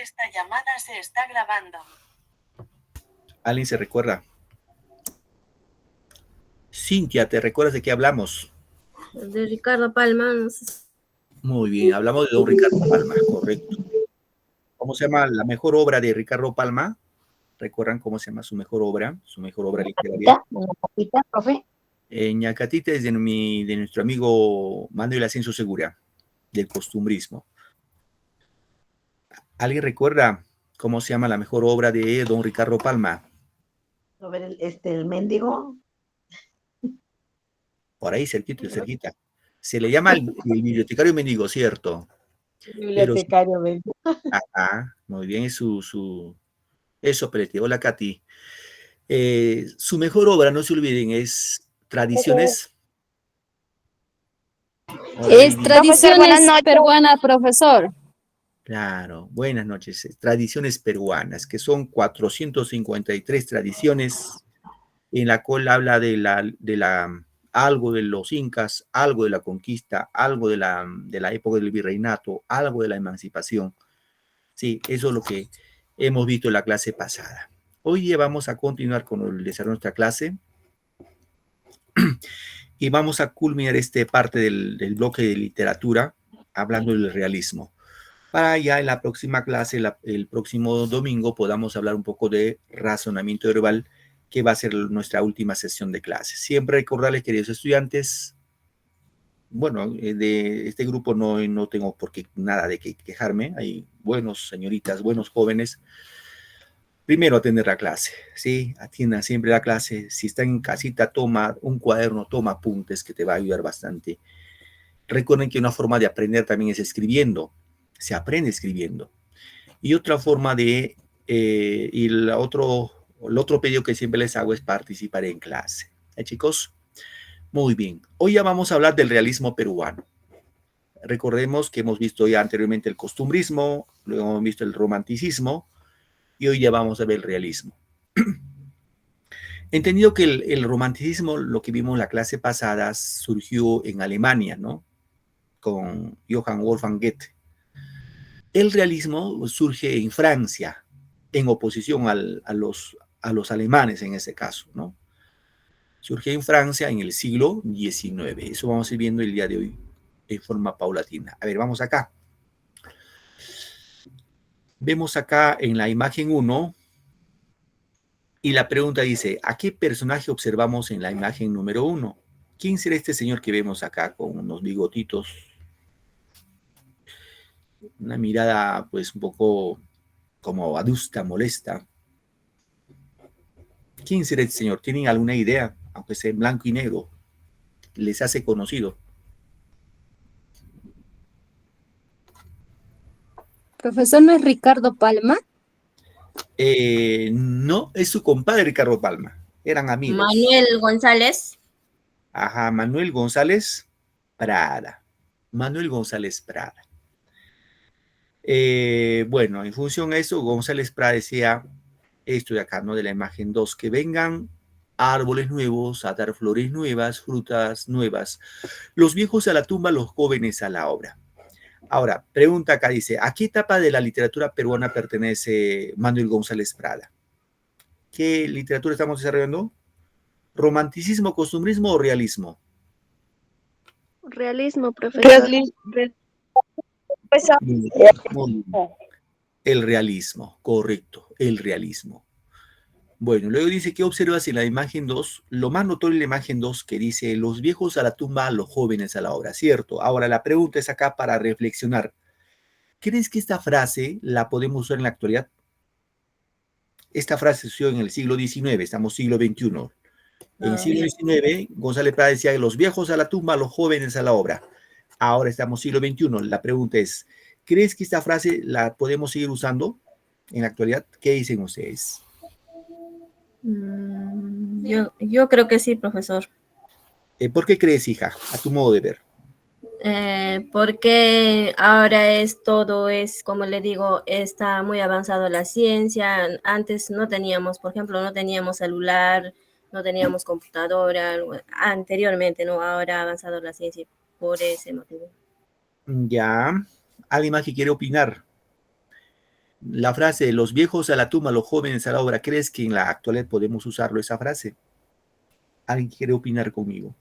Esta llamada se está grabando. ¿Alguien se recuerda? Cintia, ¿te recuerdas de qué hablamos? De Ricardo Palma, no sé. Muy bien, hablamos de don Ricardo Palma, correcto. ¿Cómo se llama la mejor obra de Ricardo Palma? ¿Recuerdan cómo se llama su mejor obra literaria? ¿Ñacatita, profe? Ñacatita es de nuestro amigo Manuel Ascenso Segura, del costumbrismo. ¿Alguien recuerda cómo se llama la mejor obra de don Ricardo Palma? A ver, el mendigo. Por ahí, cerquita. Se le llama el bibliotecario mendigo, ¿cierto? Bibliotecario mendigo. Ajá, muy bien, eso, Pelete. Hola, Katy. Su mejor obra, no se olviden, es Tradiciones. Hola, Es Lady. Tradiciones Peruanas, profesor. Claro, buenas noches. Tradiciones peruanas, que son 453 tradiciones, en la cual habla algo de los incas, algo de la conquista, algo de la época del virreinato, algo de la emancipación. Sí, eso es lo que hemos visto en la clase pasada. Hoy día vamos a continuar con el desarrollo de nuestra clase y vamos a culminar parte del bloque de literatura hablando del realismo. Para ya en la próxima clase, el próximo domingo, podamos hablar un poco de razonamiento verbal, que va a ser nuestra última sesión de clase. Siempre recordarles, queridos estudiantes, bueno, de este grupo no tengo por qué nada de qué quejarme. Hay buenos señoritas, buenos jóvenes. Primero, atender la clase, ¿sí? Atiendan siempre la clase. Si están en casita, toma un cuaderno, toma apuntes, que te va a ayudar bastante. Recuerden que una forma de aprender también es escribiendo. Se aprende escribiendo. Y otra forma y el otro pedido que siempre les hago es participar en clase. Chicos? Muy bien. Hoy ya vamos a hablar del realismo peruano. Recordemos que hemos visto ya anteriormente el costumbrismo, luego hemos visto el romanticismo y hoy ya vamos a ver el realismo. Entendido que el romanticismo, lo que vimos en la clase pasada, surgió en Alemania, ¿no? Con Johann Wolfgang Goethe. El realismo surge en Francia, en oposición a los alemanes en ese caso, ¿no? Surge en Francia en el siglo XIX. Eso vamos a ir viendo el día de hoy en forma paulatina. A ver, vamos acá. Vemos acá en la imagen 1 y la pregunta dice, ¿a qué personaje observamos en la imagen número 1? ¿Quién será este señor que vemos acá con unos bigotitos? Una mirada pues un poco como adusta, molesta. ¿Quién será este señor? ¿Tienen alguna idea? Aunque sea en blanco y negro, les hace conocido. Profesor, ¿no es Ricardo Palma? No, es su compadre Ricardo Palma. Eran amigos. Manuel González. Ajá, Manuel González Prada. Manuel González Prada. Bueno, en función a eso, González Prada decía esto de acá, ¿no? De la imagen 2, que vengan árboles nuevos a dar flores nuevas, frutas nuevas. Los viejos a la tumba, los jóvenes a la obra. Ahora, pregunta acá, dice, ¿a qué etapa de la literatura peruana pertenece Manuel González Prada? ¿Qué literatura estamos desarrollando? ¿Romanticismo, costumbrismo o realismo? Realismo, profesor. El realismo, correcto, el realismo. Bueno, luego dice, ¿qué observas en la imagen 2? Lo más notorio en la imagen 2 que dice, los viejos a la tumba, los jóvenes a la obra, ¿cierto? Ahora, la pregunta es acá para reflexionar. ¿Crees que esta frase la podemos usar en la actualidad? Esta frase se usó en el siglo XIX, estamos siglo XXI. En el siglo XIX, González Prada decía que los viejos a la tumba, los jóvenes a la obra. Ahora estamos siglo XXI. La pregunta es, ¿crees que esta frase la podemos seguir usando en la actualidad? ¿Qué dicen ustedes? Yo creo que sí, profesor. ¿Por qué crees, hija? A tu modo de ver. Porque ahora como le digo, está muy avanzado la ciencia. Antes no teníamos, por ejemplo, no teníamos celular, no teníamos computadora, anteriormente, ¿no? Ahora ha avanzado la ciencia por ese motivo. Ya, ¿alguien más que quiere opinar? La frase, los viejos a la tumba, los jóvenes a la obra, ¿crees que en la actualidad podemos usarlo esa frase? ¿Alguien quiere opinar conmigo?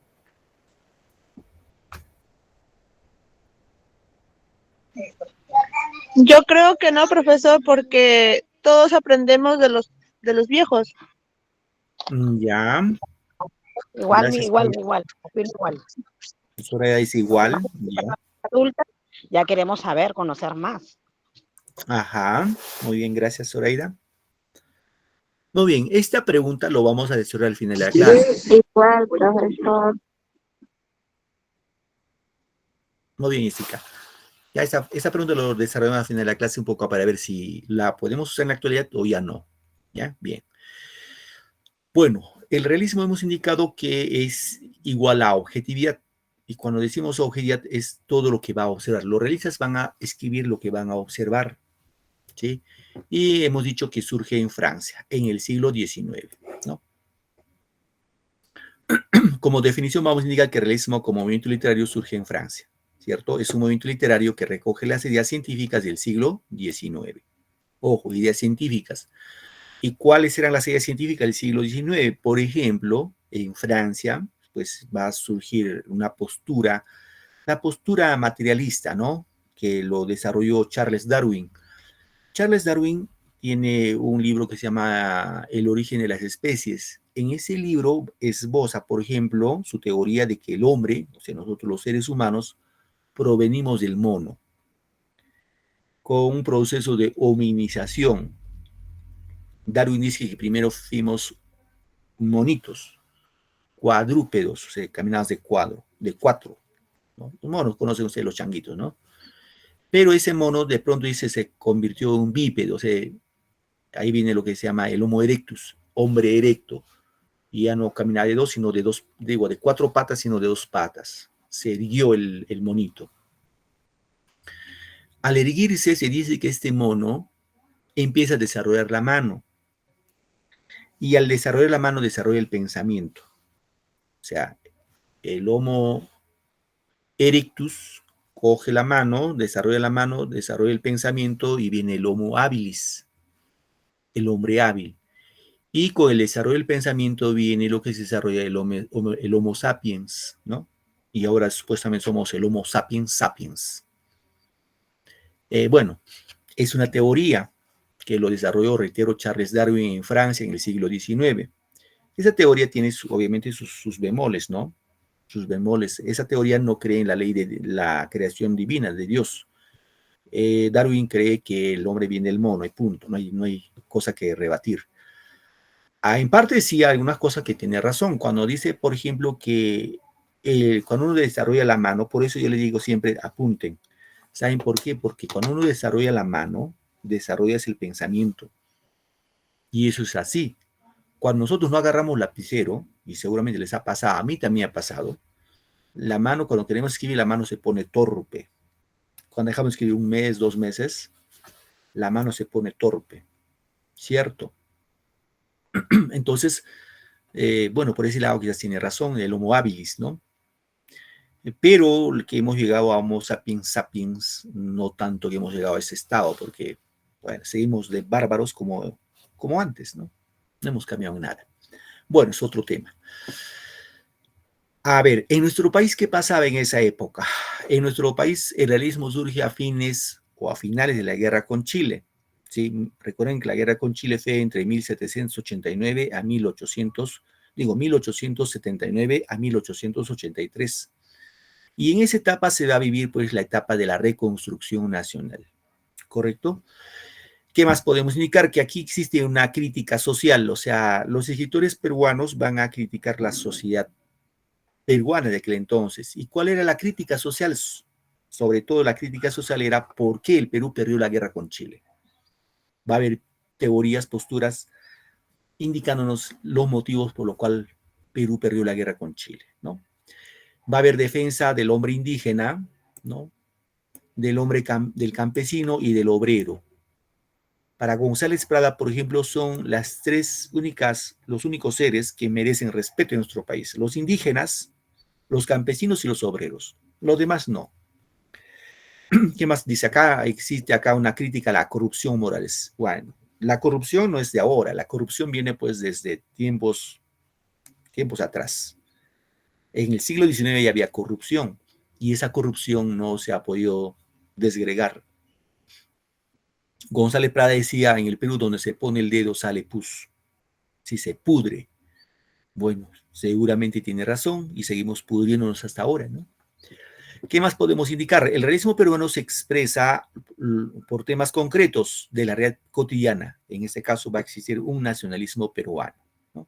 Yo creo que no, profesor, porque todos aprendemos de los viejos. Ya. Igual, Gracias. opino igual. Soraya dice igual. Ya. Adultas, ya queremos saber, conocer más. Ajá. Muy bien, gracias, Zoraida. Muy bien, esta pregunta lo vamos a desarrollar al final de la clase. Igual, profesor. Muy bien, Jessica. Ya esa pregunta lo desarrollamos al final de la clase un poco para ver si la podemos usar en la actualidad o ya no. ¿Ya? Bien. Bueno, el realismo hemos indicado que es igual a objetividad. Y cuando decimos objetividad es todo lo que va a observar. Los realistas van a escribir lo que van a observar. ¿Sí? Y hemos dicho que surge en Francia, en el siglo XIX, ¿no? Como definición vamos a indicar que el realismo como movimiento literario surge en Francia, ¿cierto? Es un movimiento literario que recoge las ideas científicas del siglo XIX. Ojo, ideas científicas. ¿Y cuáles eran las ideas científicas del siglo XIX? Por ejemplo, en Francia, pues va a surgir una postura, la postura materialista, ¿no? Que lo desarrolló Charles Darwin. Charles Darwin tiene un libro que se llama El origen de las especies. En ese libro esboza, por ejemplo, su teoría de que el hombre, o sea, nosotros los seres humanos, provenimos del mono, con un proceso de hominización. Darwin dice que primero fuimos monitos, cuadrúpedos, o sea, caminados de cuatro, ¿no? Los monos conocen ustedes los changuitos, ¿no? Pero ese mono de pronto dice se convirtió en un bípedo, o sea, ahí viene lo que se llama el Homo erectus, hombre erecto, y ya no camina de dos, sino de dos, digo, de cuatro patas, sino de dos patas. Se erguió el monito. Al erguirse se dice que este mono empieza a desarrollar la mano, y al desarrollar la mano desarrolla el pensamiento. O sea, el Homo erectus coge la mano, desarrolla el pensamiento y viene el Homo habilis, el hombre hábil. Y con el desarrollo del pensamiento viene lo que se desarrolla el Homo sapiens, ¿no? Y ahora supuestamente somos el Homo sapiens sapiens. Bueno, es una teoría que lo desarrolló, reitero, Charles Darwin en Francia en el siglo XIX. Esa teoría tiene obviamente sus bemoles, ¿no? Sus bemoles. Esa teoría no cree en la ley de la creación divina de Dios. Darwin cree que el hombre viene del mono y punto, no hay cosa que rebatir. En parte sí hay algunas cosas que tiene razón. Cuando dice, por ejemplo, que cuando uno desarrolla la mano, por eso yo les digo siempre, apunten. ¿Saben por qué? Porque cuando uno desarrolla la mano, desarrollas el pensamiento. Y eso es así. Cuando nosotros no agarramos lapicero, y seguramente les ha pasado, a mí también ha pasado, la mano, cuando queremos escribir, la mano se pone torpe. Cuando dejamos escribir un mes, 2 meses, la mano se pone torpe. ¿Cierto? Entonces, bueno, por ese lado quizás tiene razón, el Homo habilis, ¿no? Pero que hemos llegado a Homo sapiens sapiens, no tanto que hemos llegado a ese estado, porque, bueno, seguimos de bárbaros como antes, ¿no? No hemos cambiado nada. Bueno, es otro tema. A ver, en nuestro país, ¿qué pasaba en esa época? En nuestro país, el realismo surge a finales de la guerra con Chile. ¿Sí? Recuerden que la guerra con Chile fue entre 1789 a 1879 a 1883. Y en esa etapa se va a vivir pues la etapa de la reconstrucción nacional, ¿correcto? ¿Qué más podemos indicar? Que aquí existe una crítica social, o sea, los escritores peruanos van a criticar la sociedad peruana de aquel entonces. ¿Y cuál era la crítica social? Sobre todo la crítica social era por qué el Perú perdió la guerra con Chile. Va a haber teorías, posturas indicándonos los motivos por los cuales Perú perdió la guerra con Chile, ¿no? Va a haber defensa del hombre indígena, ¿no? Del campesino y del obrero. Para González Prada, por ejemplo, son los únicos seres que merecen respeto en nuestro país. Los indígenas, los campesinos y los obreros. Los demás no. ¿Qué más dice acá? Existe acá una crítica a la corrupción moral. Bueno, la corrupción no es de ahora, la corrupción viene pues desde tiempos atrás. En el siglo XIX ya había corrupción y esa corrupción no se ha podido desgregar. González Prada decía, en el Perú donde se pone el dedo sale pus, si se pudre. Bueno, seguramente tiene razón y seguimos pudriéndonos hasta ahora, ¿no? ¿Qué más podemos indicar? El realismo peruano se expresa por temas concretos de la realidad cotidiana. En este caso va a existir un nacionalismo peruano, ¿no?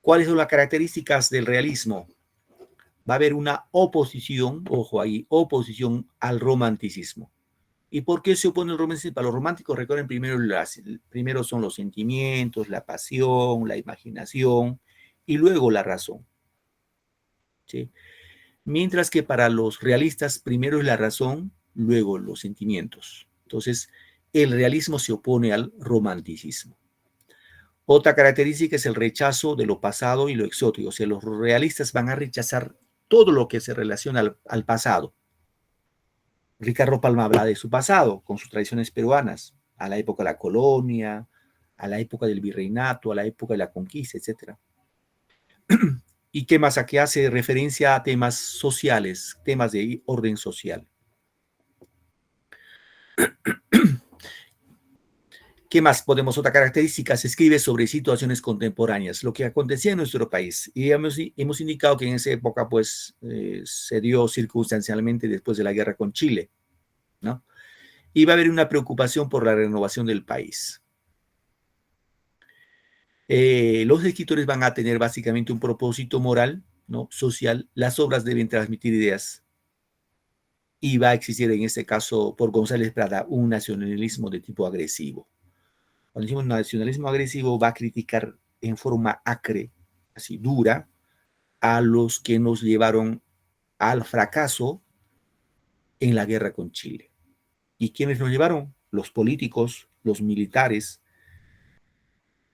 ¿Cuáles son las características del realismo? Va a haber una oposición, ojo ahí, oposición al romanticismo. ¿Y por qué se opone el romanticismo? Para los románticos, recuerden, primero son los sentimientos, la pasión, la imaginación y luego la razón, ¿sí? Mientras que para los realistas, primero es la razón, luego los sentimientos. Entonces, el realismo se opone al romanticismo. Otra característica es el rechazo de lo pasado y lo exótico. O sea, los realistas van a rechazar todo lo que se relaciona al pasado. Ricardo Palma habla de su pasado, con sus tradiciones peruanas, a la época de la colonia, a la época del virreinato, a la época de la conquista, etc. ¿Y qué más? Aquí hace referencia a temas sociales, temas de orden social. ¿Qué más podemos? Otra característica, se escribe sobre situaciones contemporáneas, lo que acontecía en nuestro país. Y hemos indicado que en esa época, pues, se dio circunstancialmente después de la guerra con Chile, ¿no? Y va a haber una preocupación por la renovación del país. Los escritores van a tener básicamente un propósito moral, ¿no? Social. Las obras deben transmitir ideas. Y va a existir, en este caso, por González Prada, un nacionalismo de tipo agresivo. Cuando decimos nacionalismo agresivo, va a criticar en forma acre, así dura, a los que nos llevaron al fracaso en la guerra con Chile. ¿Y quiénes nos llevaron? Los políticos, los militares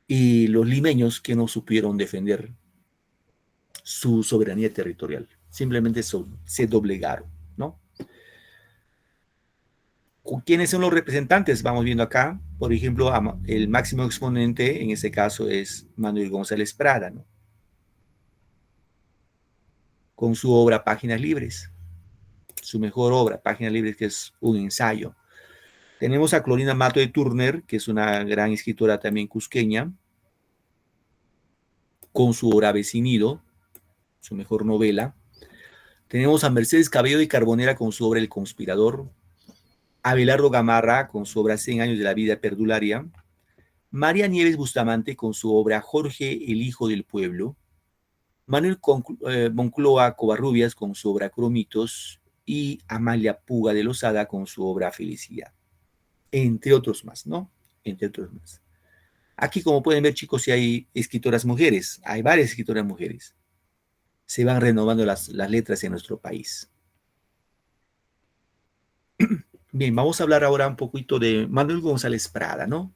y los limeños que no supieron defender su soberanía territorial. Simplemente se doblegaron, ¿no? ¿Quiénes son los representantes? Vamos viendo acá, por ejemplo, el máximo exponente en este caso es Manuel González Prada, ¿no? Con su obra Páginas Libres, su mejor obra, Páginas Libres, que es un ensayo. Tenemos a Clorinda Mato de Turner, que es una gran escritora también cusqueña, con su obra Vecinido, su mejor novela. Tenemos a Mercedes Cabello de Carbonera con su obra El Conspirador, Abelardo Gamarra con su obra 100 años de la vida perdularia, María Nieves Bustamante con su obra Jorge, el hijo del pueblo, Manuel Moncloa Covarrubias con su obra Cromitos y Amalia Puga de Lozada con su obra Felicidad, entre otros más, ¿no? Entre otros más. Aquí, como pueden ver, chicos, si hay escritoras mujeres, hay varias escritoras mujeres. Se van renovando las letras en nuestro país. Bien, vamos a hablar ahora un poquito de Manuel González Prada, ¿no?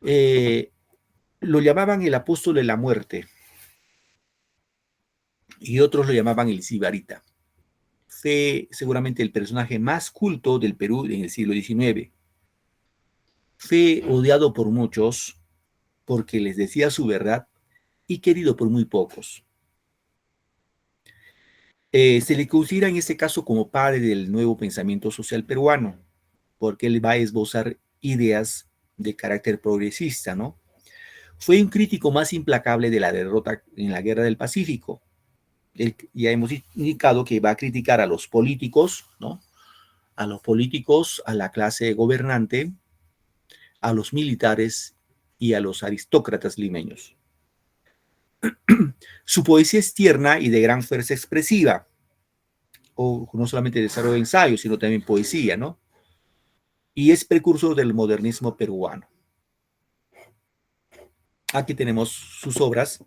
Lo llamaban el apóstol de la muerte y otros lo llamaban el sibarita. Fue seguramente el personaje más culto del Perú en el siglo XIX. Fue odiado por muchos porque les decía su verdad y querido por muy pocos. Se le considera en este caso como padre del nuevo pensamiento social peruano, porque él va a esbozar ideas de carácter progresista, ¿no? Fue un crítico más implacable de la derrota en la Guerra del Pacífico. Ya hemos indicado que va a criticar a los políticos, ¿no? A los políticos, a la clase gobernante, a los militares y a los aristócratas limeños. Su poesía es tierna y de gran fuerza expresiva, o no solamente desarrollo de ensayos, sino también poesía, ¿no? Y es precursor del modernismo peruano. Aquí tenemos sus obras,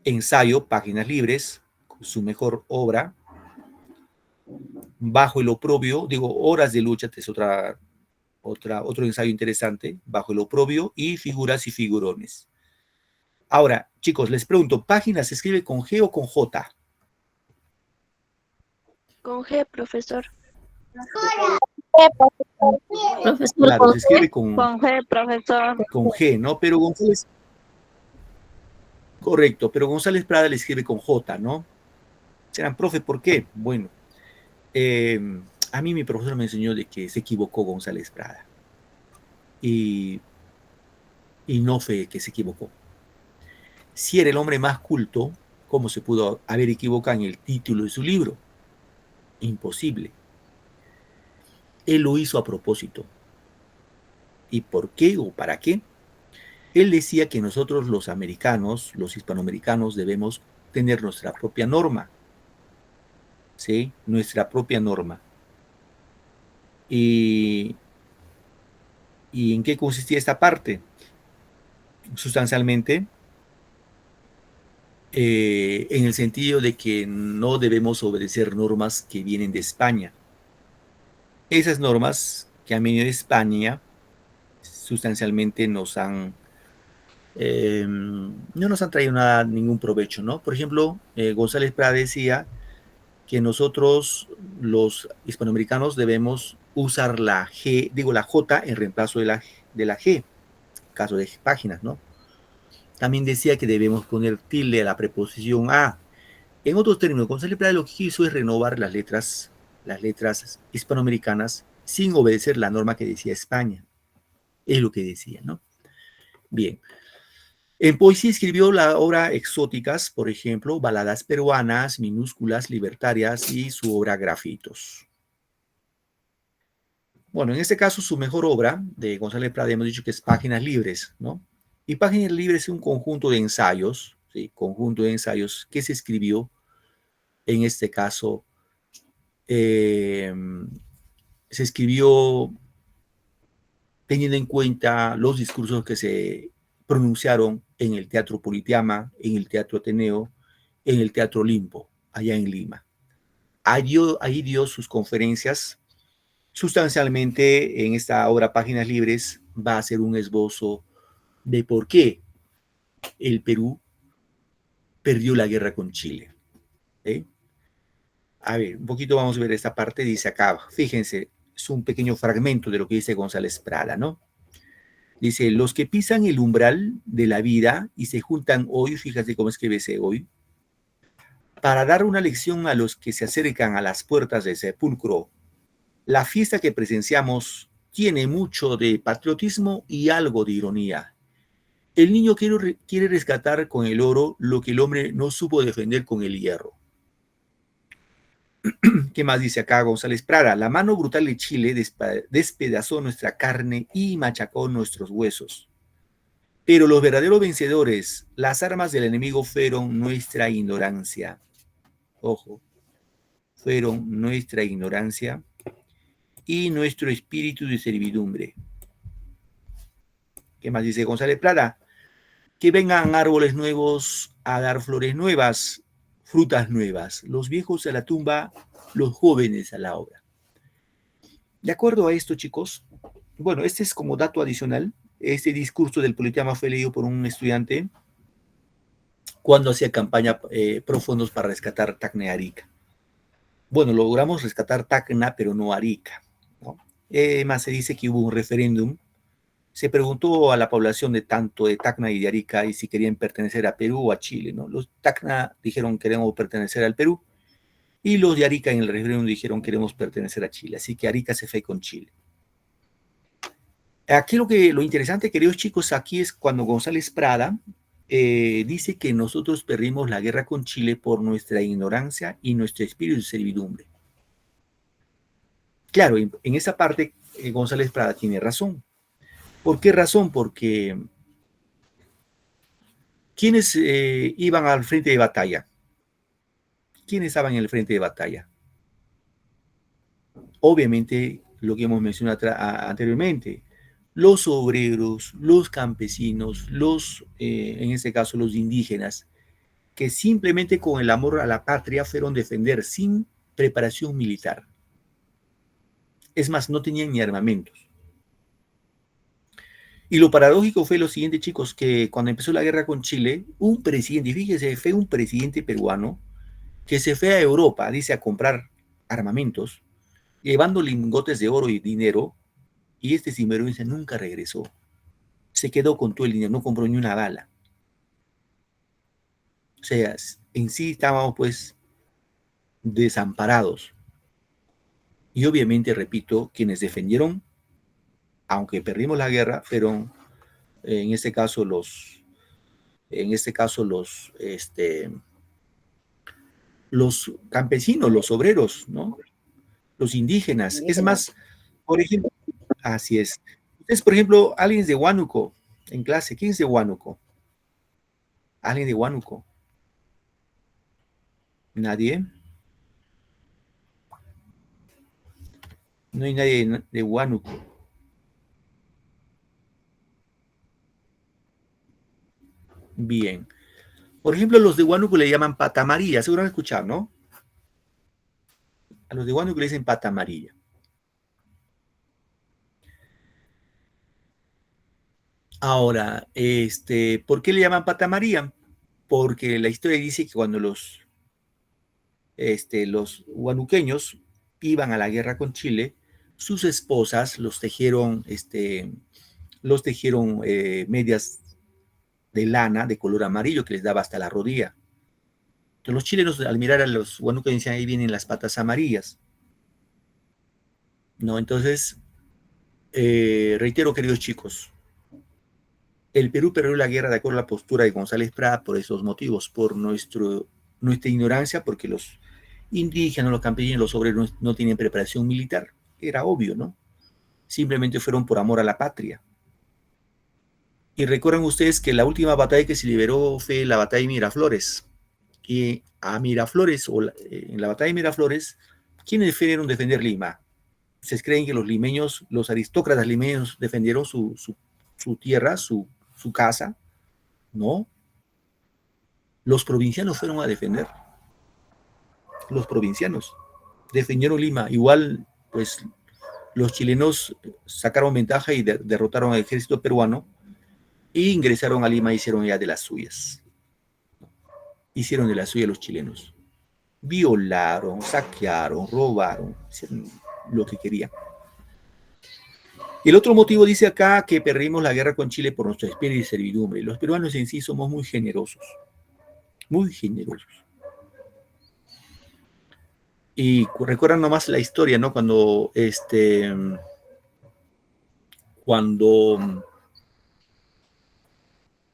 ensayo, Páginas Libres, su mejor obra, Bajo el oprobio, Horas de lucha, que es otro ensayo interesante, Bajo el oprobio, y Figuras y figurones. Ahora, chicos, les pregunto, ¿páginas se escribe con G o con J? Con G, profesor. Profesor, Claro, se escribe con G, profesor. G, ¿no? Pero González, correcto, pero González Prada le escribe con J, ¿no? Serán, profe, ¿por qué? Bueno, a mí mi profesor me enseñó de que se equivocó González Prada. Y no fue que se equivocó. Si era el hombre más culto, ¿cómo se pudo haber equivocado en el título de su libro? Imposible. Él lo hizo a propósito. ¿Y por qué o para qué? Él decía que nosotros los americanos, los hispanoamericanos, debemos tener nuestra propia norma. ¿Sí? Nuestra propia norma. ¿Y en qué consistía esta parte? Sustancialmente, en el sentido de que no debemos obedecer normas que vienen de España. Esas normas que han venido de España sustancialmente no nos han traído ningún provecho, ¿no? Por ejemplo, González Prada decía que nosotros, los hispanoamericanos, debemos usar la J en reemplazo de la G, caso de páginas, ¿no? También decía que debemos poner tilde a la preposición a. En otros términos, González Prada lo que hizo es renovar las letras hispanoamericanas sin obedecer la norma que decía España. Es lo que decía, ¿no? Bien. En poesía escribió la obra Exóticas, por ejemplo, Baladas peruanas, Minúsculas, Libertarias y su obra Grafitos. Bueno, en este caso, su mejor obra de González Prada, hemos dicho que es Páginas Libres, ¿no? Y Páginas Libres es un conjunto de ensayos, ¿sí? Conjunto de ensayos que se escribió, en este caso, se escribió teniendo en cuenta los discursos que se pronunciaron en el Teatro Politeama, en el Teatro Ateneo, en el Teatro Olimpo, allá en Lima. Ahí dio sus conferencias. Sustancialmente, en esta obra Páginas Libres va a ser un esbozo de por qué el Perú perdió la guerra con Chile. ¿Sí? A ver, un poquito vamos a ver esta parte, dice acá, fíjense, es un pequeño fragmento de lo que dice González Prada, ¿no? Dice, los que pisan el umbral de la vida y se juntan hoy, fíjate cómo escribe ese hoy, para dar una lección a los que se acercan a las puertas del sepulcro. La fiesta que presenciamos tiene mucho de patriotismo y algo de ironía. El niño quiere rescatar con el oro lo que el hombre no supo defender con el hierro. ¿Qué más dice acá González Prada? La mano brutal de Chile despedazó nuestra carne y machacó nuestros huesos. Pero los verdaderos vencedores, las armas del enemigo fueron nuestra ignorancia. Ojo, fueron nuestra ignorancia y nuestro espíritu de servidumbre. ¿Qué más dice González Prada? Que vengan árboles nuevos a dar flores nuevas, frutas nuevas, los viejos a la tumba, los jóvenes a la obra. De acuerdo a esto, chicos, bueno, este es como dato adicional. Este discurso del Politeama fue leído por un estudiante cuando hacía campaña pro fondos para rescatar Tacna y Arica. Bueno, logramos rescatar Tacna, pero no Arica, ¿no? Más se dice que hubo un referéndum. Se preguntó a la población de tanto de Tacna y de Arica y si querían pertenecer a Perú o a Chile, ¿no? Los Tacna dijeron queremos pertenecer al Perú y los de Arica en el referéndum dijeron queremos pertenecer a Chile. Así que Arica se fue con Chile. Aquí lo interesante, queridos chicos, aquí es cuando González Prada dice que nosotros perdimos la guerra con Chile por nuestra ignorancia y nuestro espíritu de servidumbre. Claro, en esa parte González Prada tiene razón. ¿Por qué razón? Porque ¿quiénes iban al frente de batalla? ¿Quiénes estaban en el frente de batalla? Obviamente, lo que hemos mencionado anteriormente, los obreros, los campesinos, en este caso los indígenas, que simplemente con el amor a la patria fueron defender sin preparación militar. Es más, no tenían ni armamentos. Y lo paradójico fue lo siguiente, chicos, que cuando empezó la guerra con Chile, un presidente, fíjese, fue un presidente peruano que se fue a Europa, dice, a comprar armamentos, llevando lingotes de oro y dinero, y este sinvergüenza nunca regresó. Se quedó con todo el dinero, no compró ni una bala. O sea, en sí estábamos pues desamparados. Y obviamente, repito, quienes defendieron, aunque perdimos la guerra, pero en este caso los campesinos, los obreros, ¿no? Los indígenas. Es más, por ejemplo, así es. Ustedes, por ejemplo, alguien de Huánuco en clase. ¿Quién es de Huánuco? ¿Alguien de Huánuco? ¿Nadie? No hay nadie de Huánuco. Bien. Por ejemplo, los de Huánuco le llaman pata amarilla. Seguro han escuchado, ¿no? A los de Huánuco le dicen pata amarilla. Ahora, ¿por qué le llaman pata amarilla? Porque la historia dice que cuando los huanuqueños iban a la guerra con Chile, sus esposas los tejieron medias de lana de color amarillo que les daba hasta la rodilla. Entonces los chilenos, al mirar a los huanuqueños, decían, ahí vienen las patas amarillas. ¿No? Entonces, reitero, queridos chicos, el Perú perdió la guerra de acuerdo a la postura de González Prada por esos motivos, por nuestra ignorancia, porque los indígenas, los campesinos, los obreros no tienen preparación militar. Era obvio, ¿no? Simplemente fueron por amor a la patria. Y recuerdan ustedes que la última batalla que se liberó fue la batalla de Miraflores. Y a Miraflores, en la batalla de Miraflores, ¿quiénes defendieron defender Lima? ¿Ustedes creen que los limeños, los aristócratas limeños defendieron su tierra, su casa? No. Los provincianos fueron a defender. Los provincianos defendieron Lima. Igual, pues, los chilenos sacaron ventaja y derrotaron al ejército peruano e ingresaron a Lima y hicieron ya de las suyas. Hicieron de las suyas los chilenos. Violaron, saquearon, robaron, hicieron lo que querían. El otro motivo dice acá que perdimos la guerra con Chile por nuestra espíritu y servidumbre. Los peruanos en sí somos muy generosos. Muy generosos. Y recuerdan nomás la historia, ¿no? Cuando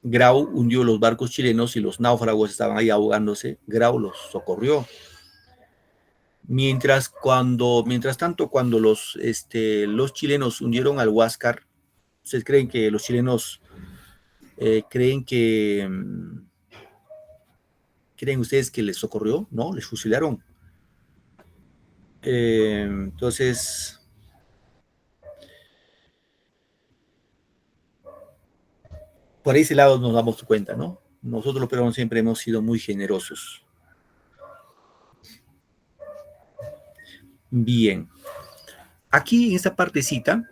Grau hundió los barcos chilenos y los náufragos estaban ahí ahogándose, Grau los socorrió. Mientras tanto, cuando los chilenos hundieron al Huáscar, ¿ustedes creen que los chilenos creen ustedes que les socorrió? No, les fusilaron. Entonces, por ese lado nos damos cuenta, ¿no? Nosotros los peruanos siempre hemos sido muy generosos. Bien. Aquí en esta partecita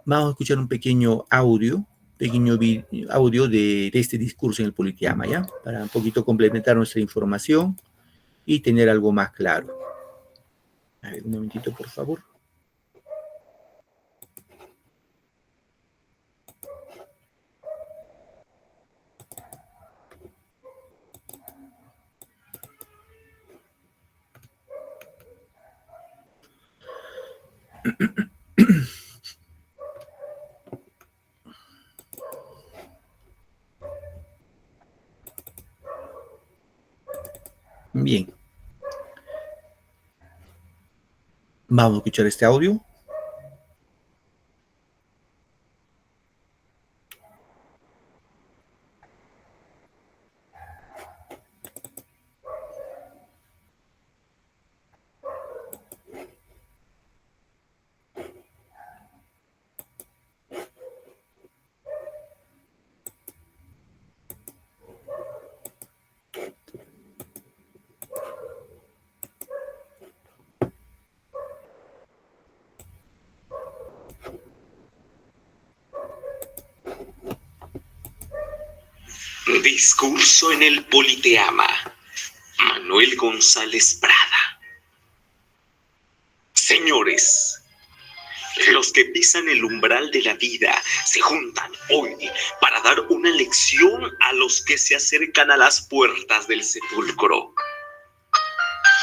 vamos a escuchar un pequeño audio de este discurso en el Politeama, ¿ya? Para un poquito complementar nuestra información y tener algo más claro. A ver, un momentito, por favor. Bien. Vamos a escuchar este audio. Discurso en el Politeama. Manuel González Prada. Señores, los que pisan el umbral de la vida se juntan hoy para dar una lección a los que se acercan a las puertas del sepulcro.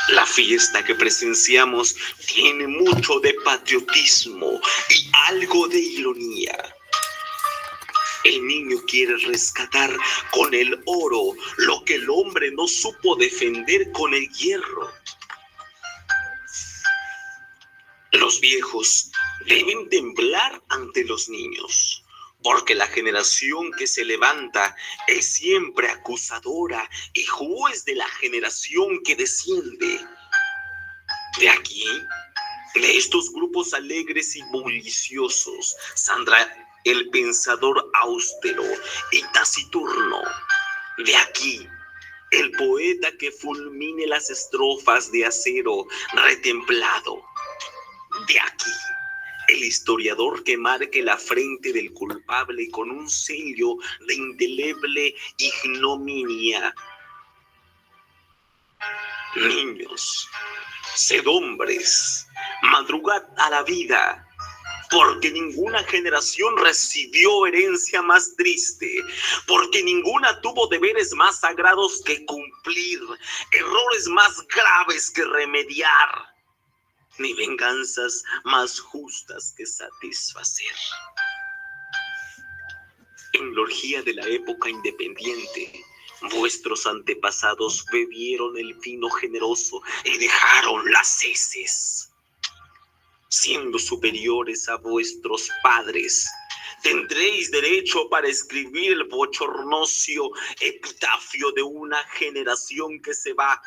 La fiesta que presenciamos tiene mucho de patriotismo y algo de ironía. El niño quiere rescatar con el oro lo que el hombre no supo defender con el hierro. Los viejos deben temblar ante los niños, porque la generación que se levanta es siempre acusadora y juez de la generación que desciende. De aquí, de estos grupos alegres y bulliciosos, saldrá el pensador austero y taciturno. De aquí, el poeta que fulmine las estrofas de acero retemplado. De aquí, el historiador que marque la frente del culpable con un sello de indeleble ignominia. Niños, sed hombres, madrugad a la vida, porque ninguna generación recibió herencia más triste, porque ninguna tuvo deberes más sagrados que cumplir, errores más graves que remediar, ni venganzas más justas que satisfacer. En la orgía de la época independiente, vuestros antepasados bebieron el vino generoso y dejaron las heces. Siendo superiores a vuestros padres, tendréis derecho para escribir el bochornoso epitafio de una generación que se va,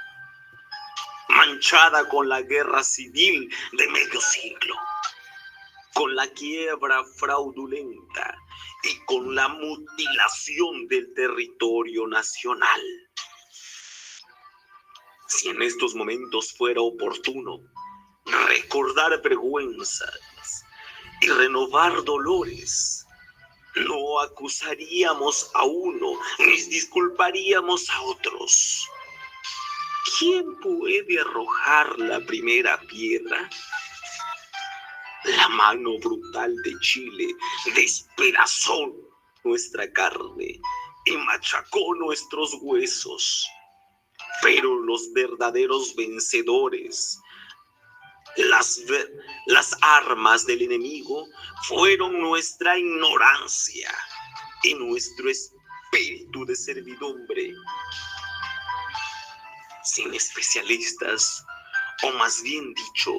manchada con la guerra civil de medio siglo, con la quiebra fraudulenta y con la mutilación del territorio nacional. Si en estos momentos fuera oportuno recordar vergüenzas y renovar dolores, no acusaríamos a uno ni disculparíamos a otros. ¿Quién puede arrojar la primera piedra? La mano brutal de Chile despedazó nuestra carne y machacó nuestros huesos. Pero los verdaderos vencedores, las armas del enemigo, fueron nuestra ignorancia y nuestro espíritu de servidumbre. Sin especialistas, o más bien dicho,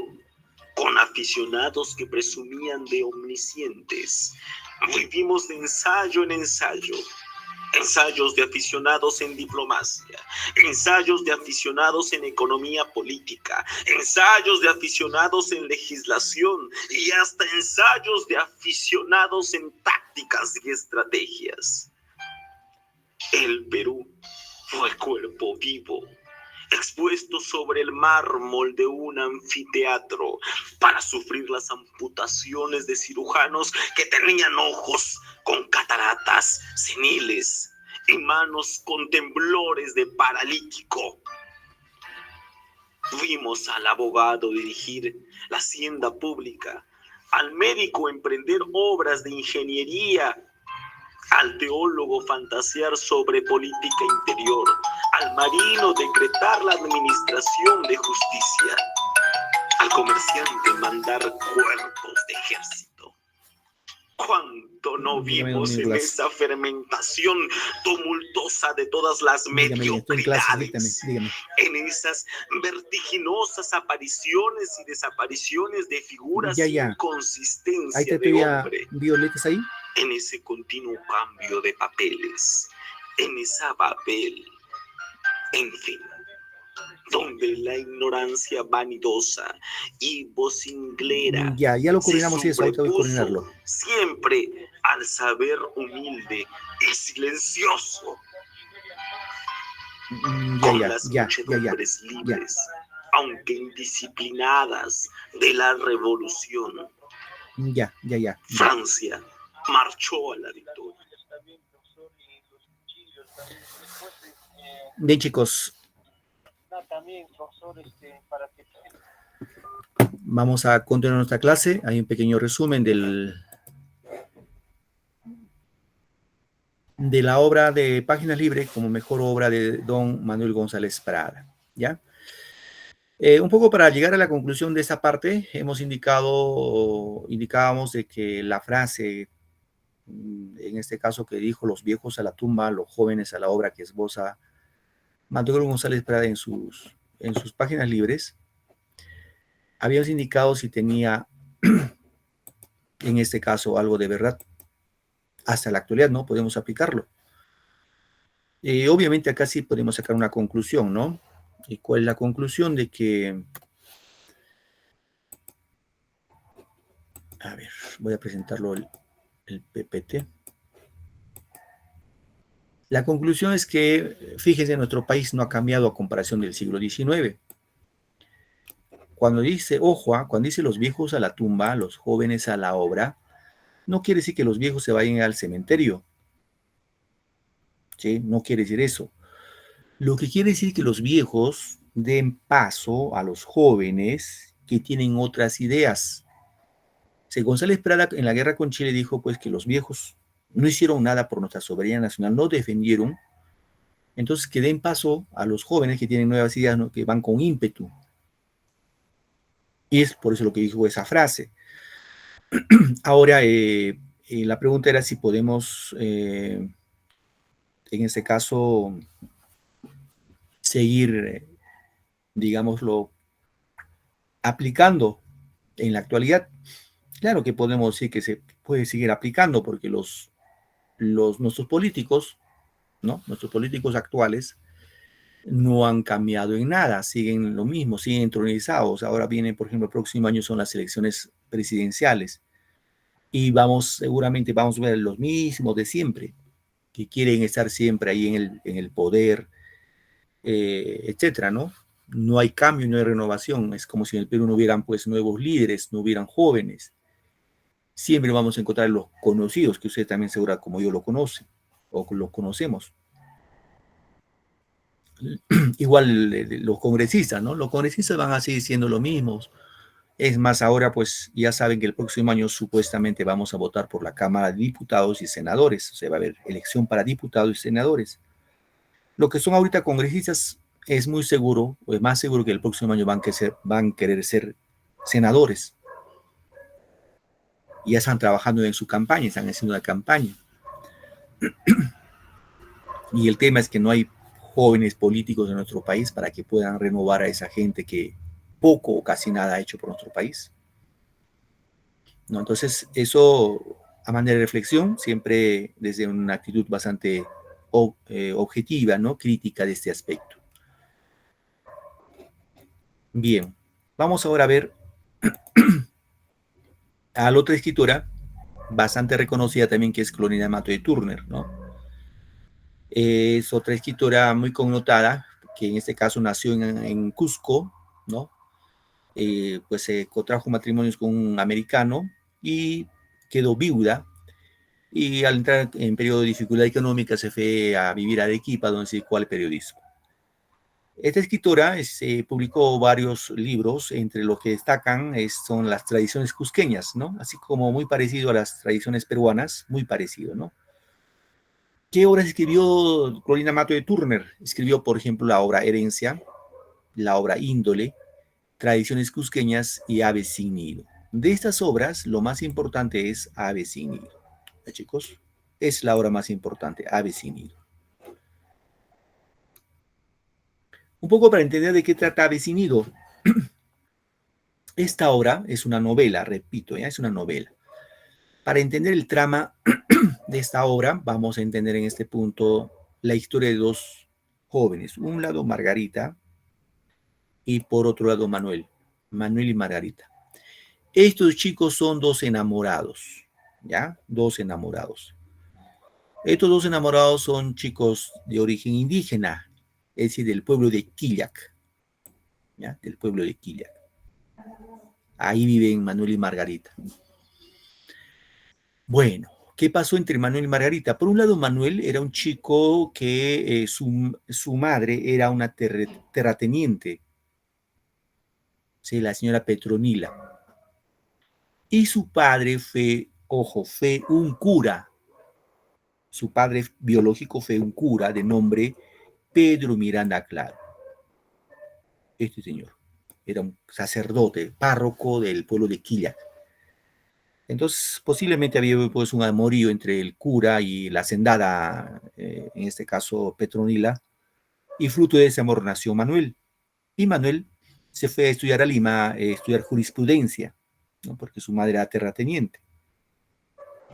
con aficionados que presumían de omniscientes, vivimos de ensayo en ensayo. Ensayos de aficionados en diplomacia, ensayos de aficionados en economía política, ensayos de aficionados en legislación y hasta ensayos de aficionados en tácticas y estrategias. El Perú fue cuerpo vivo, expuesto sobre el mármol de un anfiteatro para sufrir las amputaciones de cirujanos que tenían ojos con cataratas seniles y manos con temblores de paralítico. Vimos al abogado dirigir la hacienda pública, al médico emprender obras de ingeniería, al teólogo fantasear sobre política interior, al marino decretar la administración de justicia, al comerciante mandar cuerpos de ejército. ¿Cuánto no vimos en esa fermentación tumultuosa de todas las mediocridades? En esas vertiginosas apariciones y desapariciones de figuras sin consistencia ahí te de hombre. ¿Violetas ahí? En ese continuo cambio de papeles, en esa Babel, en fin, donde la ignorancia vanidosa y vocinglera ya lo coordinamos y eso, ahorita voy a coordinarlo. Siempre al saber humilde y silencioso, con las muchedumbres libres, aunque indisciplinadas, de la revolución. Francia marchó a la victoria. Bien, chicos. Vamos a continuar nuestra clase. Hay un pequeño resumen de la obra de Páginas Libres como mejor obra de don Manuel González Prada, ¿ya? Un poco para llegar a la conclusión de esta parte, indicábamos de que la frase, en este caso que dijo los viejos a la tumba, los jóvenes a la obra, que esboza Manuel González Prada en sus Páginas Libres, habíamos indicado si tenía, en este caso, algo de verdad. Hasta la actualidad, ¿no? Podemos aplicarlo. Obviamente acá sí podemos sacar una conclusión, ¿no? ¿Y cuál es la conclusión? De que, a ver, voy a presentarlo el PPT. La conclusión es que, fíjense, nuestro país no ha cambiado a comparación del siglo XIX. Cuando dice, ojo, cuando dice los viejos a la tumba, los jóvenes a la obra, no quiere decir que los viejos se vayan al cementerio. ¿Sí? No quiere decir eso. Lo que quiere decir que los viejos den paso a los jóvenes que tienen otras ideas. González Prada en la guerra con Chile dijo pues que los viejos no hicieron nada por nuestra soberanía nacional, no defendieron. Entonces que den paso a los jóvenes que tienen nuevas ideas, ¿no? Que van con ímpetu. Y es por eso lo que dijo esa frase. Ahora, la pregunta era si podemos, en este caso, seguir, digámoslo, aplicando en la actualidad. Claro que podemos decir que se puede seguir aplicando porque nuestros políticos, ¿no? Nuestros políticos actuales no han cambiado en nada, siguen lo mismo, siguen entronizados. Ahora viene, por ejemplo, el próximo año son las elecciones presidenciales y seguramente vamos a ver los mismos de siempre, que quieren estar siempre ahí en el poder, etcétera, ¿no? No hay cambio, no hay renovación. Es como si en el Perú no hubieran pues nuevos líderes, no hubieran jóvenes. Siempre vamos a encontrar los conocidos, que usted también segura como yo lo conoce, o los conocemos. Igual los congresistas, ¿no? Los congresistas van a seguir siendo los mismos. Es más, ahora pues ya saben que el próximo año supuestamente vamos a votar por la Cámara de Diputados y Senadores. O sea, va a haber elección para diputados y senadores. Lo que son ahorita congresistas es muy seguro, o es más seguro que el próximo año van a querer ser senadores. Ya están trabajando en su campaña, están haciendo una campaña. Y el tema es que no hay jóvenes políticos en nuestro país para que puedan renovar a esa gente que poco o casi nada ha hecho por nuestro país, ¿no? Entonces, eso a manera de reflexión, siempre desde una actitud bastante objetiva, ¿no? Crítica de este aspecto. Bien, vamos ahora a ver a la otra escritora, bastante reconocida también, que es Clorinda Mato de Turner, ¿no? Es otra escritora muy connotada, que en este caso nació en Cusco, ¿no? Pues se contrajo matrimonios con un americano y quedó viuda. Y al entrar en periodo de dificultad económica se fue a vivir a Arequipa, donde se dedicó al periodismo. Esta escritora publicó varios libros, entre los que destacan son las tradiciones cusqueñas, ¿no? Así como muy parecido a las tradiciones peruanas, muy parecido, ¿no? ¿Qué obras escribió Clorinda Mato de Turner? Escribió, por ejemplo, la obra Herencia, la obra Índole, Tradiciones cusqueñas y Ave sin nido. De estas obras, lo más importante es Ave sin nido. ¿Ya, chicos? Es la obra más importante, Ave sin nido. Un poco para entender de qué trata Ave sin nido. Esta obra es una novela, repito, ¿ya? Es una novela. Para entender el trama de esta obra, vamos a entender en este punto la historia de dos jóvenes. Un lado Margarita y por otro lado Manuel y Margarita. Estos chicos son dos enamorados, ¿ya? Dos enamorados. Estos dos enamorados son chicos de origen indígena, es decir, del pueblo de Quillac, ¿ya? Del pueblo de Quillac. Ahí viven Manuel y Margarita. Bueno, ¿qué pasó entre Manuel y Margarita? Por un lado, Manuel era un chico que su madre era una terrateniente, ¿sí? La señora Petronila. Y su padre fue, ojo, fue un cura. Su padre biológico fue un cura de nombre Pedro Miranda Claro. Este señor era un sacerdote, párroco del pueblo de Quillac. Entonces, posiblemente había pues un amorío entre el cura y la hacendada, en este caso Petronila, y fruto de ese amor nació Manuel. Y Manuel se fue a estudiar a Lima, estudiar jurisprudencia, ¿no? Porque su madre era terrateniente.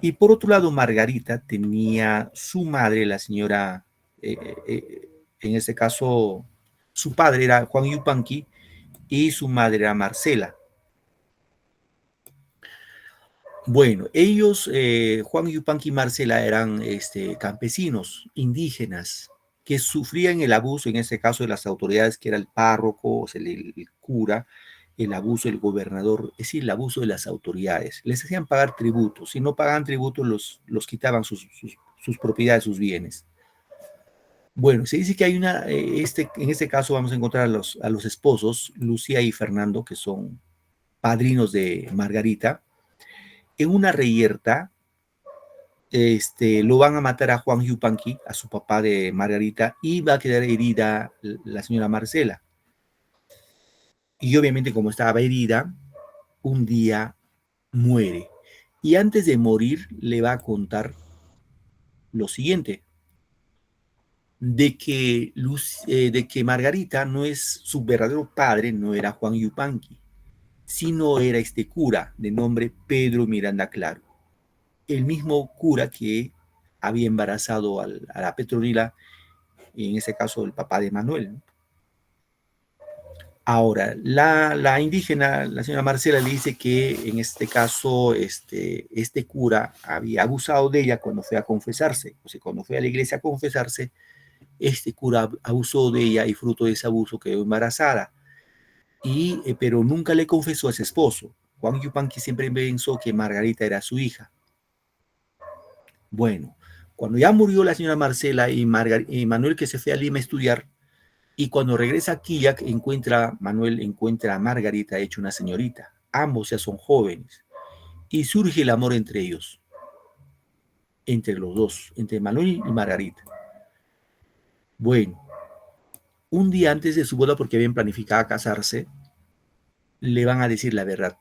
Y por otro lado, Margarita tenía su madre, la señora, en este caso, su padre era Juan Yupanqui y su madre era Marcela. Bueno, ellos, Juan Yupanqui y Marcela, eran campesinos, indígenas, que sufrían el abuso, en este caso, de las autoridades, que era el párroco, o sea, el cura, el abuso del gobernador, es decir, el abuso de las autoridades. Les hacían pagar tributos. Si no pagaban tributos, los quitaban sus propiedades, sus bienes. Bueno, se dice que hay en este caso vamos a encontrar a los esposos, Lucía y Fernando, que son padrinos de Margarita. En una reyerta, lo van a matar a Juan Yupanqui, a su papá de Margarita, y va a quedar herida la señora Marcela. Y obviamente, como estaba herida, un día muere. Y antes de morir, le va a contar lo siguiente: de que Margarita no es su verdadero padre, no era Juan Yupanqui, sino era este cura de nombre Pedro Miranda Claro, el mismo cura que había embarazado a la Petronila, y en ese caso el papá de Manuel, ¿no? Ahora, la indígena, la señora Marcela, le dice que en este caso este cura había abusado de ella cuando fue a confesarse. O sea, cuando fue a la iglesia a confesarse, este cura abusó de ella y fruto de ese abuso quedó embarazada. Pero nunca le confesó a su esposo. Juan Yupanqui siempre pensó que Margarita era su hija. Bueno, cuando ya murió la señora Marcela y Manuel, que se fue a Lima a estudiar, y cuando regresa a Quillac, Manuel encuentra a Margarita hecha una señorita. Ambos ya son jóvenes. Y surge el amor entre ellos. Entre los dos, entre Manuel y Margarita. Bueno, un día antes de su boda, porque habían planificado casarse, le van a decir la verdad.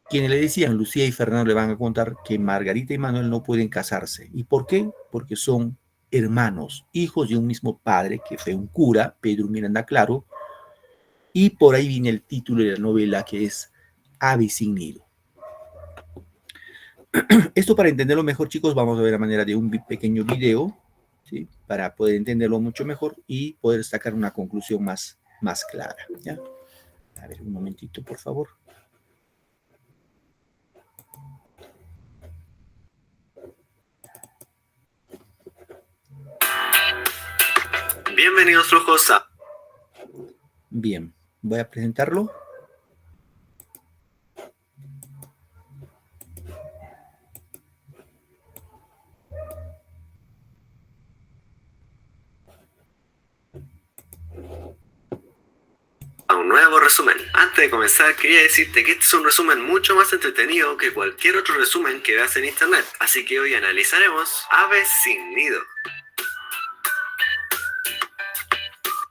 Quienes le decían, Lucía y Fernando, le van a contar que Margarita y Manuel no pueden casarse. ¿Y por qué? Porque son hermanos, hijos de un mismo padre, que fue un cura, Pedro Miranda Claro, y por ahí viene el título de la novela, que es Ave sin nido. Esto, para entenderlo mejor, chicos, vamos a ver a manera de un pequeño video, ¿sí? Para poder entenderlo mucho mejor y poder sacar una conclusión más clara, ¿ya? A ver, un momentito, por favor. Bienvenidos, flojos, a... Bien, voy a presentarlo. a un nuevo resumen. Antes de comenzar, quería decirte que este es un resumen mucho más entretenido que cualquier otro resumen que veas en internet. Así que hoy analizaremos Aves sin nido.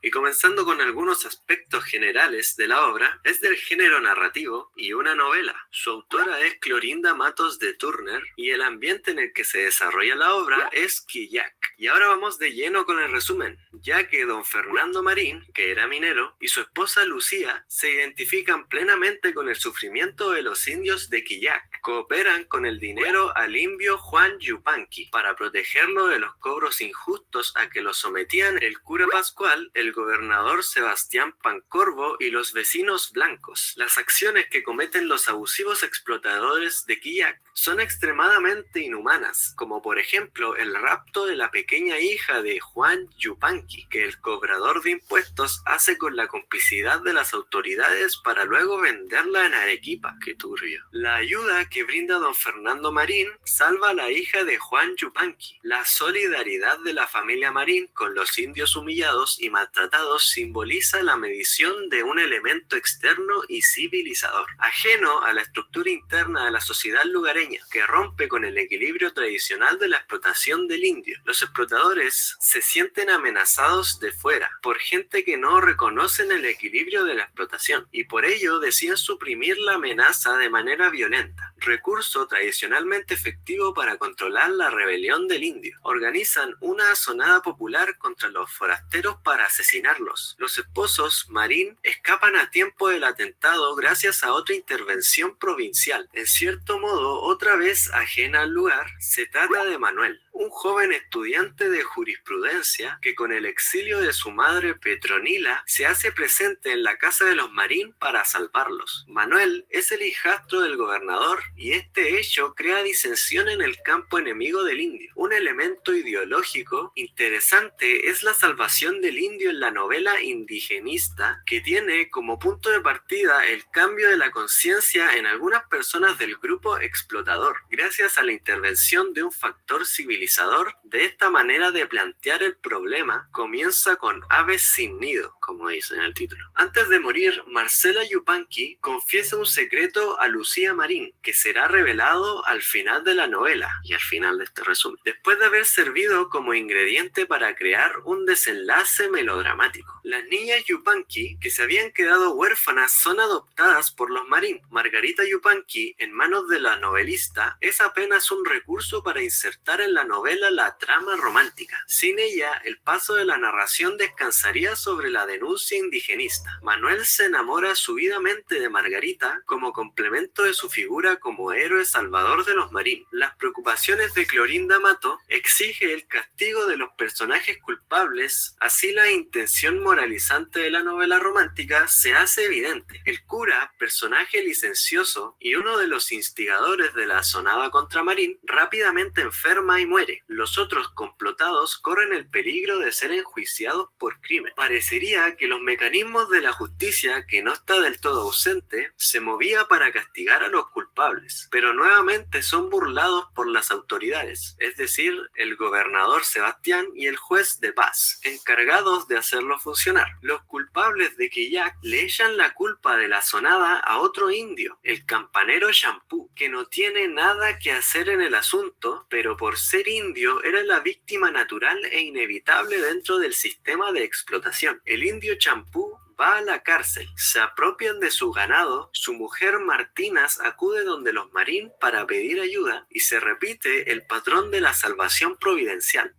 Y comenzando con algunos aspectos generales de la obra, es del género narrativo y una novela. Su autora es Clorinda Matos de Turner y el ambiente en el que se desarrolla la obra es Quillac. Y ahora vamos de lleno con el resumen, ya que don Fernando Marín, que era minero, y su esposa Lucía se identifican plenamente con el sufrimiento de los indios de Quillac. Cooperan con el dinero al indio Juan Yupanqui para protegerlo de los cobros injustos a que lo sometían el cura Pascual, el gobernador Sebastián Pancorbo y los vecinos blancos. Las acciones que cometen los abusivos explotadores de Quillac son extremadamente inhumanas, como por ejemplo el rapto de la pequeña hija de Juan Yupanqui, que el cobrador de impuestos hace con la complicidad de las autoridades para luego venderla en Arequipa. ¡Qué turbio! La ayuda que brinda don Fernando Marín salva a la hija de Juan Yupanqui. La solidaridad de la familia Marín con los indios humillados y maltratados simboliza la medición de un elemento externo y civilizador, ajeno a la estructura interna de la sociedad lugareña, que rompe con el equilibrio tradicional de la explotación del indio. Los explotadores se sienten amenazados de fuera por gente que no reconocen el equilibrio de la explotación y por ello deciden suprimir la amenaza de manera violenta, recurso tradicionalmente efectivo para controlar la rebelión del indio. Organizan una asonada popular contra los forasteros para asesinarlos. Los esposos Marín escapan a tiempo del atentado gracias a otra intervención provincial. En cierto modo, otra vez ajena al lugar, se trata de Manuel, un joven estudiante de jurisprudencia que con el exilio de su madre Petronila se hace presente en la casa de los Marín para salvarlos. Manuel es el hijastro del gobernador y este hecho crea disensión en el campo enemigo del indio. Un elemento ideológico interesante es la salvación del indio en la novela indigenista, que tiene como punto de partida el cambio de la conciencia en algunas personas del grupo explotador, gracias a la intervención de un factor civilizador. De esta manera de plantear el problema comienza con Aves sin nido, como dice en el título. Antes de morir, Marcela Yupanqui confiesa un secreto a Lucía Marín, que será revelado al final de la novela y al final de este resumen, después de haber servido como ingrediente para crear un desenlace melodramático. Las niñas Yupanqui que se habían quedado huérfanas son adoptadas por los Marín. Margarita Yupanqui, en manos de la novelista, es apenas un recurso para insertar en la novela la trama romántica. Sin ella, el paso de la narración descansaría sobre la denuncia indigenista. Manuel se enamora subidamente de Margarita como complemento de su figura como héroe salvador de los Marín. Las preocupaciones de Clorinda Mato exige el castigo de los personajes culpables, así la intención moralizante de la novela romántica se hace evidente. El cura, personaje licencioso y uno de los instigadores de la asonada contra Marín, rápidamente enferma y muere. Los otros complotados corren el peligro de ser enjuiciados por crimen. Parecería que los mecanismos de la justicia, que no está del todo ausente, se movía para castigar a los culpables, pero nuevamente son burlados por las autoridades, es decir, el gobernador Sebastián y el juez de paz, encargados de hacerlo funcionar. Los culpables de Quillac le echan la culpa de la asonada a otro indio, el campanero Champú, que no tiene nada que hacer en el asunto, pero por ser indio era la víctima natural e inevitable dentro del sistema de explotación. El indio Champú va a la cárcel, se apropian de su ganado, su mujer Martínez acude donde los Marín para pedir ayuda y se repite el patrón de la salvación providencial.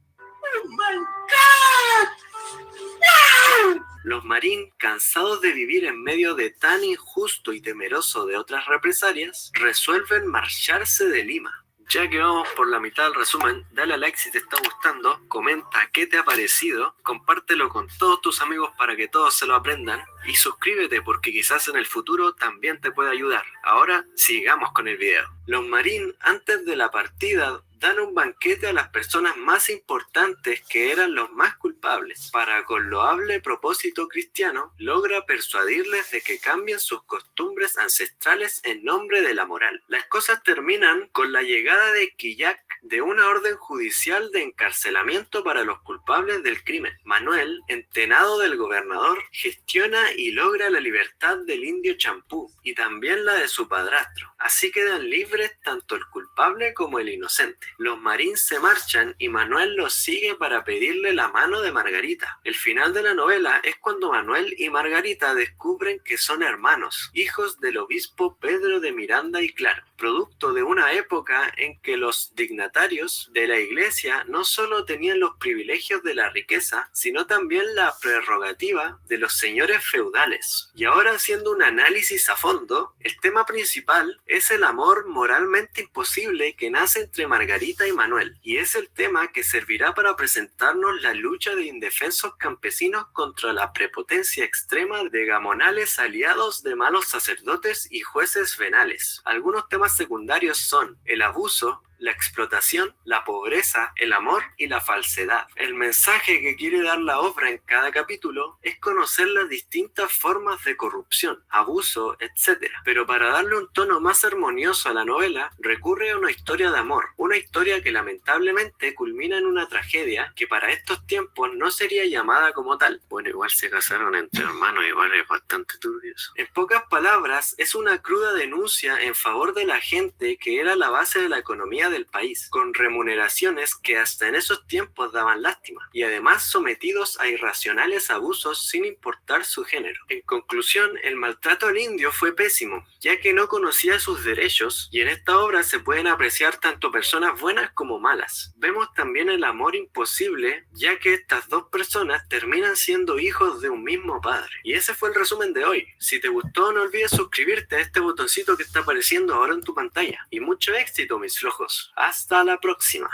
Los Marín, cansados de vivir en medio de tan injusto y temeroso de otras represalias, resuelven marcharse de Lima. Ya que vamos por la mitad del resumen, dale a like si te está gustando, comenta qué te ha parecido, compártelo con todos tus amigos para que todos se lo aprendan y suscríbete porque quizás en el futuro también te pueda ayudar. Ahora sigamos con el video. Los Marín, antes de la partida, dan un banquete a las personas más importantes que eran los más culpables. Para con loable propósito cristiano, logra persuadirles de que cambien sus costumbres ancestrales en nombre de la moral. Las cosas terminan con la llegada de Quillac de una orden judicial de encarcelamiento para los culpables del crimen. Manuel, entenado del gobernador, gestiona y logra la libertad del indio Champú y también la de su padrastro. Así quedan libres tanto el culpable como el inocente. Los Marín se marchan y Manuel los sigue para pedirle la mano de Margarita. El final de la novela es cuando Manuel y Margarita descubren que son hermanos, hijos del obispo Pedro de Miranda y Claro, producto de una época en que los dignatarios dignatarios de la iglesia no solo tenían los privilegios de la riqueza, sino también la prerrogativa de los señores feudales. Y ahora, haciendo un análisis a fondo, el tema principal es el amor moralmente imposible que nace entre Margarita y Manuel, y es el tema que servirá para presentarnos la lucha de indefensos campesinos contra la prepotencia extrema de gamonales aliados de malos sacerdotes y jueces venales. Algunos temas secundarios son el abuso, la explotación, la pobreza, el amor y la falsedad. El mensaje que quiere dar la obra en cada capítulo es conocer las distintas formas de corrupción, abuso, etc. Pero para darle un tono más armonioso a la novela, recurre a una historia de amor, una historia que lamentablemente culmina en una tragedia que para estos tiempos no sería llamada como tal. Bueno, igual se casaron entre hermanos, igual es bastante turbio eso. En pocas palabras, es una cruda denuncia en favor de la gente que era la base de la economía del país, con remuneraciones que hasta en esos tiempos daban lástima, y además sometidos a irracionales abusos sin importar su género. En conclusión, el maltrato al indio fue pésimo, ya que no conocía sus derechos, y en esta obra se pueden apreciar tanto personas buenas como malas. Vemos también el amor imposible, ya que estas dos personas terminan siendo hijos de un mismo padre. Y ese fue el resumen de hoy. Si te gustó, no olvides suscribirte a este botoncito que está apareciendo ahora en tu pantalla. Y mucho éxito, mis flojos. Hasta la próxima.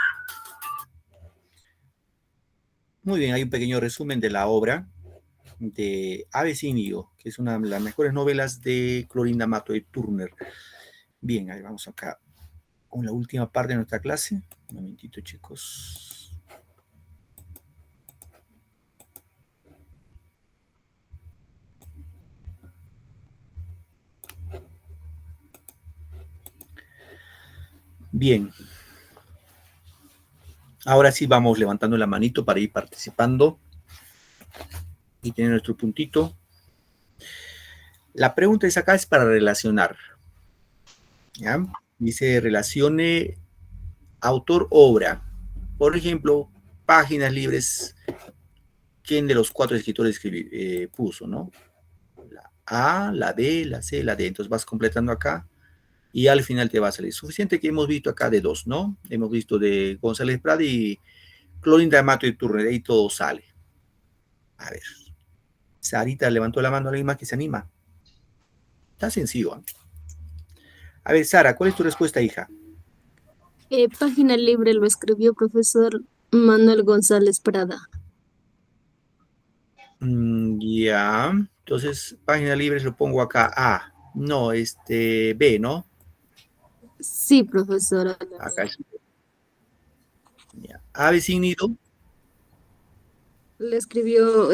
Muy bien, hay un pequeño resumen de la obra de Aves Índigo, que es una de las mejores novelas de Clorinda Matto de Turner. Bien, ahí vamos acá con la última parte de nuestra clase. Un momentito, chicos. Bien. Ahora sí vamos levantando la manito para ir participando y tener nuestro puntito. La pregunta es acá es para relacionar. ¿Ya? Dice relacione autor-obra. Por ejemplo, páginas libres. ¿Quién de los 4 escritores puso, no? La A, la B, la C, la D. Entonces vas completando acá. Y al final te va a salir. Suficiente que hemos visto acá de 2, ¿no? Hemos visto de González Prada y Clorinda Matto de Turner. Ahí todo sale. A ver. Sarita levantó la mano, alguien más que se anima. Está sencillo, ¿eh? A ver, Sara, ¿cuál es tu respuesta, hija? Página libre lo escribió profesor Manuel González Prada. Ya. Entonces, página libre lo pongo acá. A. No, B, ¿no? Sí, profesora. Acá es. Ya. Ave sin nido. Le escribió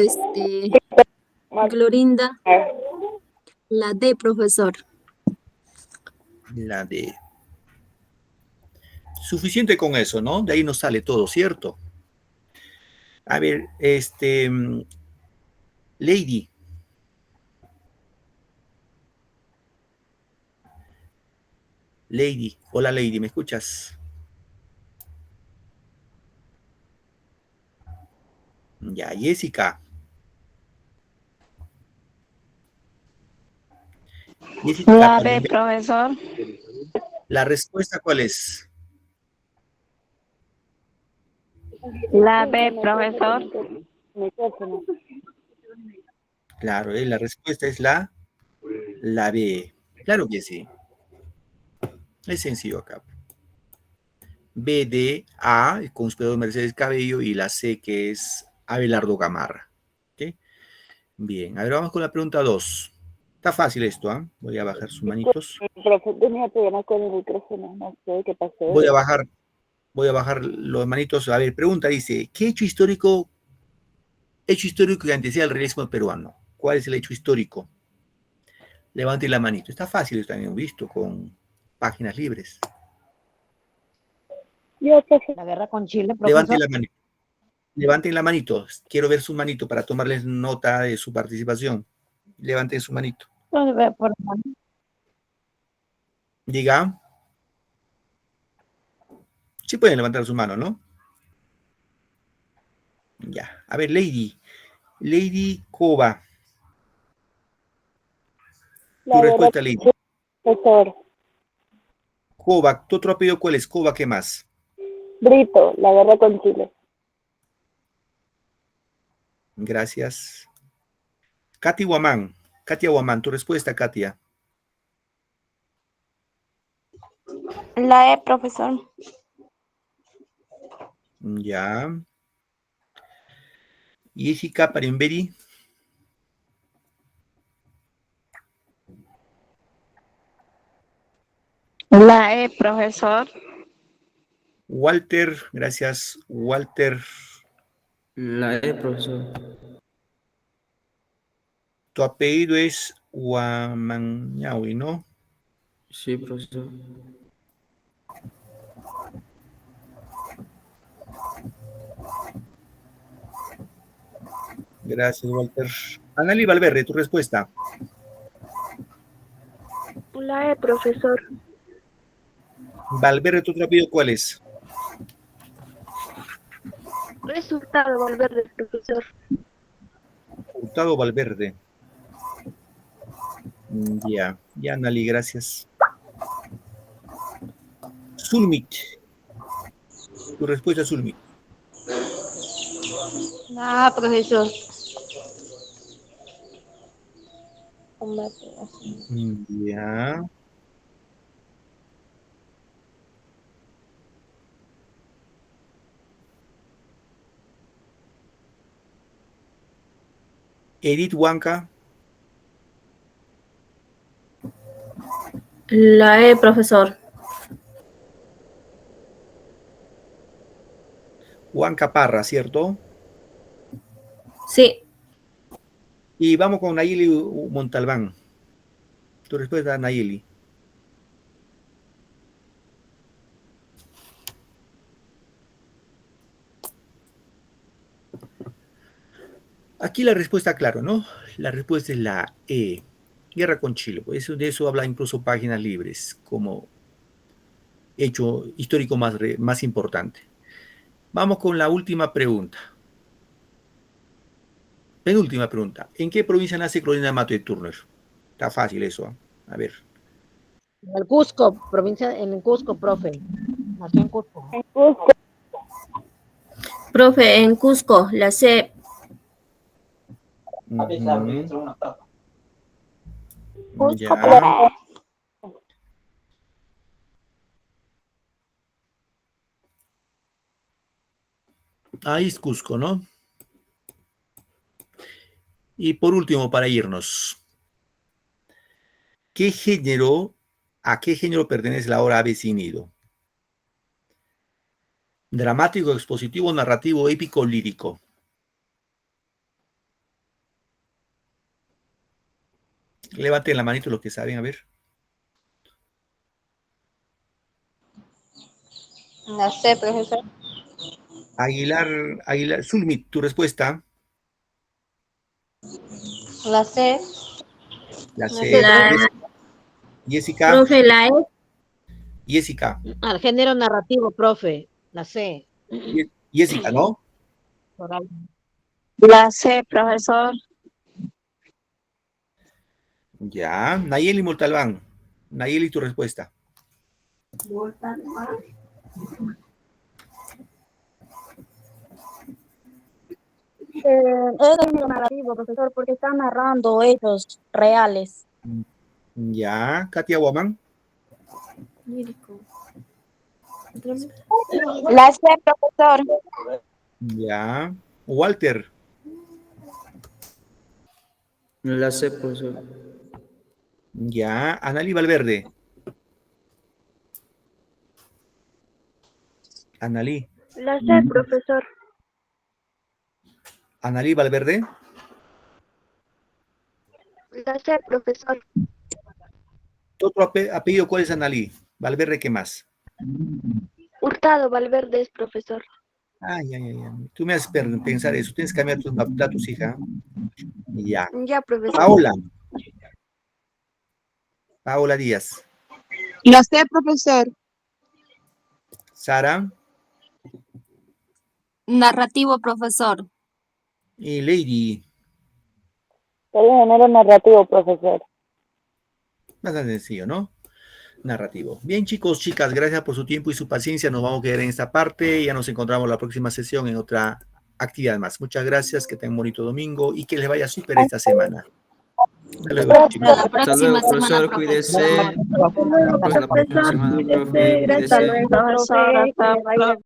Clorinda. La D, profesor. La D. Suficiente con eso, ¿no? De ahí nos sale todo, ¿cierto? A ver, Lady. Lady. Hola, Lady, ¿me escuchas? Ya, Jessica. Jessica, La B, profesor. ¿la respuesta cuál es? La B, profesor. Claro, la respuesta es la B. Claro que sí. Es sencillo acá. B de A, el conspirador Mercedes Cabello, y la C, que es Abelardo Gamarra. ¿Okay? Bien, a ver, vamos con la pregunta 2. Está fácil esto, ¿eh? Voy a bajar sus manitos. Tenía problemas con el micrófono, no sé qué pasó. Voy a bajar los manitos. A ver, pregunta dice, ¿qué hecho histórico que antecede al realismo peruano? ¿Cuál es el hecho histórico? Levante la manito. Está fácil, esto también hemos visto con páginas libres. La guerra con Chile, profesor. Levanten la manito. Levanten la manito. Quiero ver su manito para tomarles nota de su participación. Levanten su manito. Diga. Sí pueden levantar su mano, ¿no? Ya. A ver, Lady. Lady Cova. Tu respuesta, Lady. Profesor. Cova. ¿Tu otro apellido cuál es? Cova, ¿qué más? Brito, la guerra con Chile. Gracias. Katia Guamán, tu respuesta, Katia. La E, profesor. Ya. Jessica Parimberi. La E, profesor. Walter, gracias, Walter. La E, profesor. Tu apellido es Huamañahui, ¿no? Sí, profesor. Gracias, Walter. Anali Valverde, tu respuesta. La E, profesor. Valverde, tu apellido, ¿cuál es? Resultado Valverde, profesor. Hurtado Valverde. Ya, Anali, gracias. Zulmit. Tu respuesta, Zulmit. Ah, profesor. Ya. Edith Huanca. La E, profesor. Huanca Parra, ¿cierto? Sí. Y vamos con Nayeli Montalbán. Tu respuesta, Nayeli. Aquí la respuesta, claro, ¿no? La respuesta es la E. Guerra con Chile. Pues de eso habla incluso Páginas Libres como hecho histórico más importante. Vamos con la última pregunta. Penúltima pregunta. ¿En qué provincia nace Carolina Mato de Turner? Está fácil eso, ¿eh? A ver. En el Cusco, en el Cusco, profe. Nació en Cusco. En Cusco. Profe, en Cusco, la C. Ya. Ahí es Cusco, ¿no? Y por último, para irnos. ¿A qué género pertenece la obra Aves sin nido? Dramático, expositivo, narrativo, épico, lírico. Levanten la manito los que saben, a ver. La C, profesor. Aguilar, Zulmit, tu respuesta. La C. La C. Jessica. Profe, la E. Jessica. Al género narrativo, profe. La C. Jessica, ¿no? La C, profesor. Ya. Nayeli Montalbán. Nayeli, tu respuesta. Es narrativo, profesor, porque están narrando hechos reales. Ya. Katia Guamán. La C, profesor. Ya. Walter. La C, profesor. Ya. Anali Valverde. Anali. La C, profesor. Anali Valverde. La C, profesor. ¿Tu otro apellido cuál es, Anali? Valverde, ¿qué más? Hurtado Valverde es profesor. Ay. Tú me haces pensar eso. Tienes que cambiar tus datos, hija. Ya. Ya, profesor. Paola Díaz. La C, profesor. Sara. Narrativo, profesor. Y Lady. El género narrativo, profesor. Más sencillo, ¿no? narrativo. Bien, chicos, chicas, gracias por su tiempo y su paciencia. Nos vamos a quedar en esta parte. Ya nos encontramos la próxima sesión en otra actividad más. Muchas gracias, que tengan un bonito domingo y que les vaya súper esta semana. Hasta luego, chicos. Hasta la próxima Hasta luego, semana, profesor, profesor. cuídese. Hasta la próxima semana, profe, Hasta cuídese. luego, profesor. Hasta